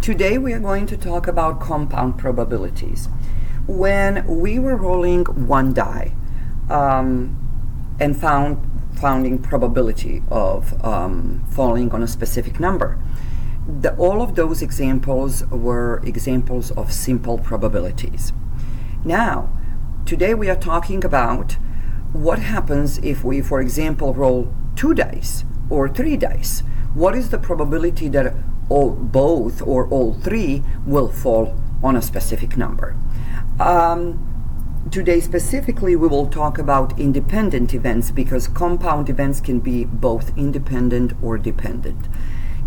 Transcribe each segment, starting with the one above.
Today we are going to talk about compound probabilities. When we were rolling one die and finding probability of falling on a specific number, all of those examples were examples of simple probabilities. Now, today we are talking about what happens if we, for example, roll 2 dice or 3 dice. What is the probability that both or all 3 will fall on a specific number? Today specifically we will talk about independent events, because compound events can be both independent or dependent.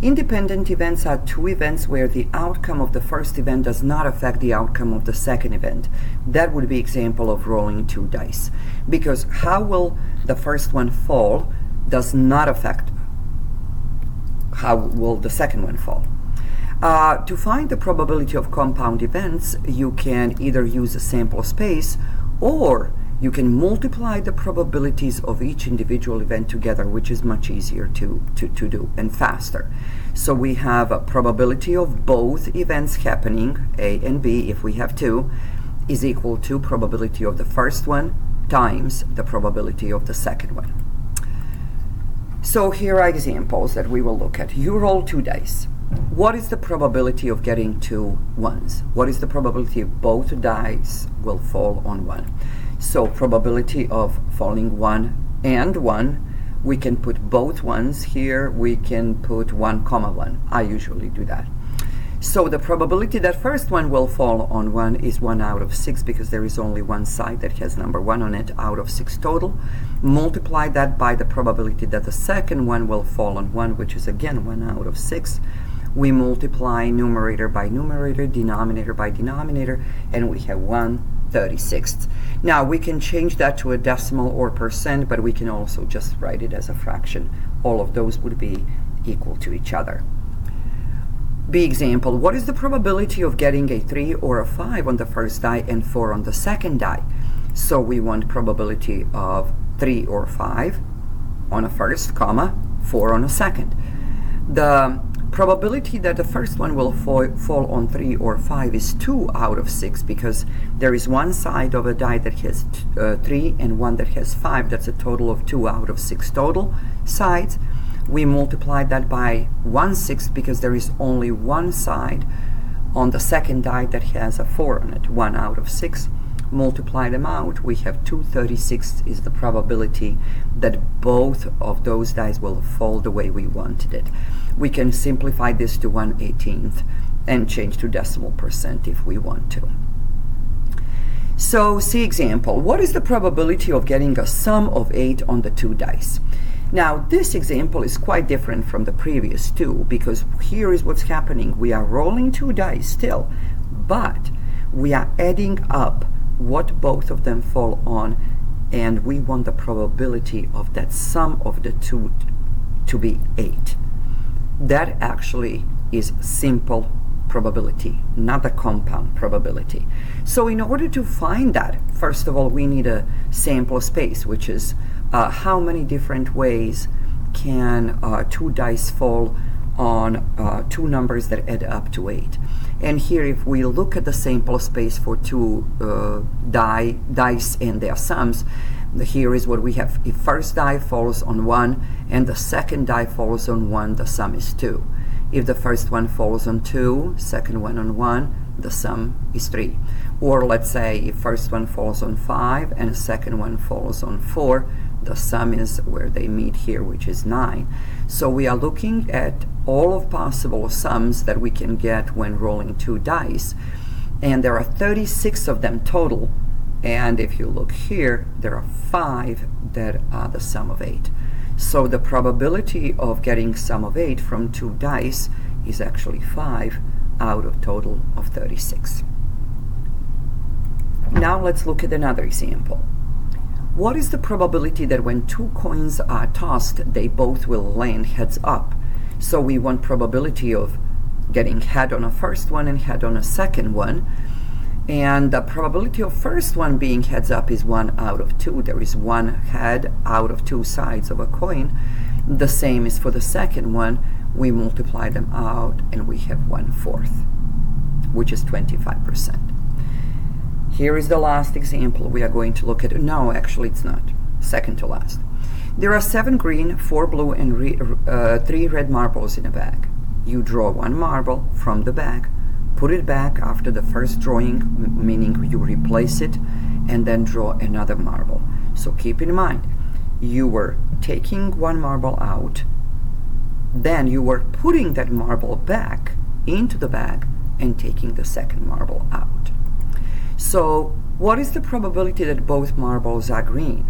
Independent events are 2 events where the outcome of the first event does not affect the outcome of the second event. That would be example of rolling 2 dice, because how will the first one fall does not affect how will the second one fall. To find the probability of compound events, you can either use a sample space, or you can multiply the probabilities of each individual event together, which is much easier to do and faster. So we have a probability of both events happening, A and B, if we have 2, is equal to probability of the first one times the probability of the second one. So here are examples that we will look at. You roll 2 dice. What is the probability of getting 2 ones? What is the probability of both dice will fall on 1? So probability of falling 1 and 1, we can put both ones here. We can put 1, 1. I usually do that. So the probability that first one will fall on 1 is 1 out of 6, because there is only one side that has number 1 on it out of 6 total. Multiply that by the probability that the second one will fall on 1, which is again 1 out of 6. We multiply numerator by numerator, denominator by denominator, and we have 1/36. Now we can change that to a decimal or percent, but we can also just write it as a fraction. All of those would be equal to each other. B example, what is the probability of getting a 3 or a 5 on the first die and 4 on the second die? So we want probability of 3 or 5 on a first, 4 on a second. The probability that the first one will fall on 3 or 5 is 2 out of 6, because there is one side of a die that has 3 and one that has 5. That's a total of 2 out of 6 total sides. We multiply that by 1/6, because there is only one side on the second die that has a 4 on it. 1 out of 6. Multiply them out, we have 2/36 is the probability that both of those dice will fall the way we wanted it. We can simplify this to 1/18 and change to decimal percent if we want to. So C example, what is the probability of getting a sum of 8 on the 2 dice? Now this example is quite different from the previous 2, because here is what's happening. We are rolling 2 dice still, but we are adding up what both of them fall on, and we want the probability of that sum of the 2 to be 8. That actually is simple probability, not a compound probability. So in order to find that, first of all, we need a sample space, which is how many different ways can 2 dice fall on 2 numbers that add up to 8. And here, if we look at the sample space for 2 dice and their sums, here is what we have. If first die falls on 1 and the second die falls on 1, the sum is 2. If the first one falls on 2, second one on 1, the sum is 3. Or let's say if first one falls on 5 and the second one falls on 4, the sum is where they meet here, which is 9. So we are looking at all of possible sums that we can get when rolling 2 dice, and there are 36 of them total. And if you look here, there are 5 that are the sum of 8. So the probability of getting sum of 8 from 2 dice is actually 5 out of total of 36. Now let's look at another example. What is the probability that when 2 coins are tossed, they both will land heads up? So we want probability of getting head on a first one and head on a second one. And the probability of first one being heads up is 1 out of 2. There is 1 head out of 2 sides of a coin. The same is for the second one. We multiply them out and we have 1/4, which is 25%. Here is the last example we are going to look at. No, actually it's not. Second to last. There are 7 green, 4 blue, and 3 red marbles in a bag. You draw 1 marble from the bag, put it back after the first drawing, meaning you replace it, and then draw another marble. So keep in mind, you were taking 1 marble out, then you were putting that marble back into the bag and taking the second marble out. So what is the probability that both marbles are green?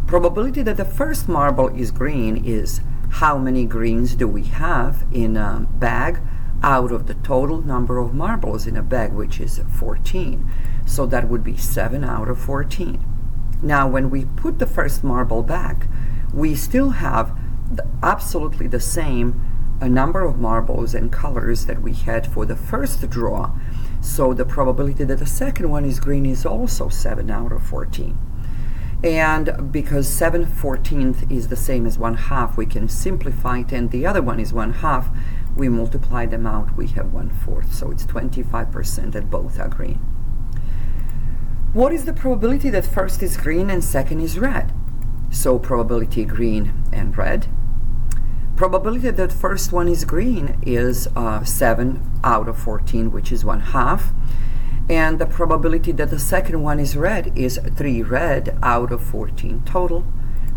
Probability that the first marble is green is how many greens do we have in a bag out of the total number of marbles in a bag, which is 14. So that would be 7 out of 14. Now when we put the first marble back, we still have absolutely the same number of marbles and colors that we had for the first draw. So the probability that the second one is green is also 7 out of 14. And because 7/14 is the same as 1/2, we can simplify it, and the other one is 1/2. We multiply them out, we have 1/4. So it's 25% that both are green. What is the probability that first is green and second is red? So probability green and red. Probability that first one is green is 7 out of 14, which is 1/2. And the probability that the second one is red is 3 red out of 14 total.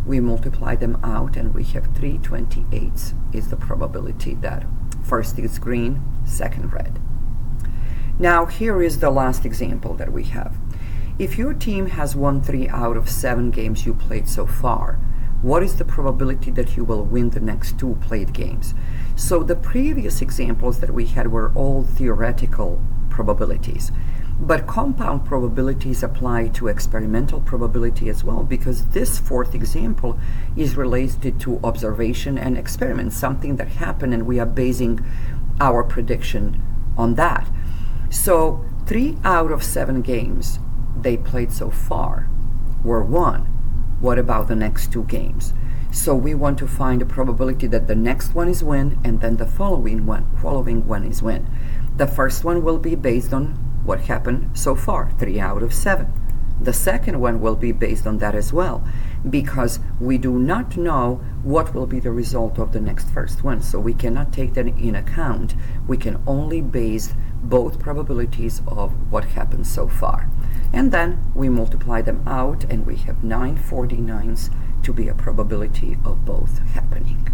We multiply them out and we have 3/28 is the probability that first is green, second red. Now here is the last example that we have. If your team has won 3 out of 7 games you played so far, what is the probability that you will win the next 2 played games? So the previous examples that we had were all theoretical probabilities. But compound probabilities apply to experimental probability as well, because this 4th example is related to observation and experiment, something that happened, and we are basing our prediction on that. So 3 out of 7 games they played so far were won. What about the next 2 games? So we want to find a probability that the next one is win, and then the following one is win. The first one will be based on what happened so far, 3 out of 7. The second one will be based on that as well, because we do not know what will be the result of the next first one, so we cannot take that in account. We can only base both probabilities of what happened so far. And then we multiply them out and we have 9/49 to be a probability of both happening.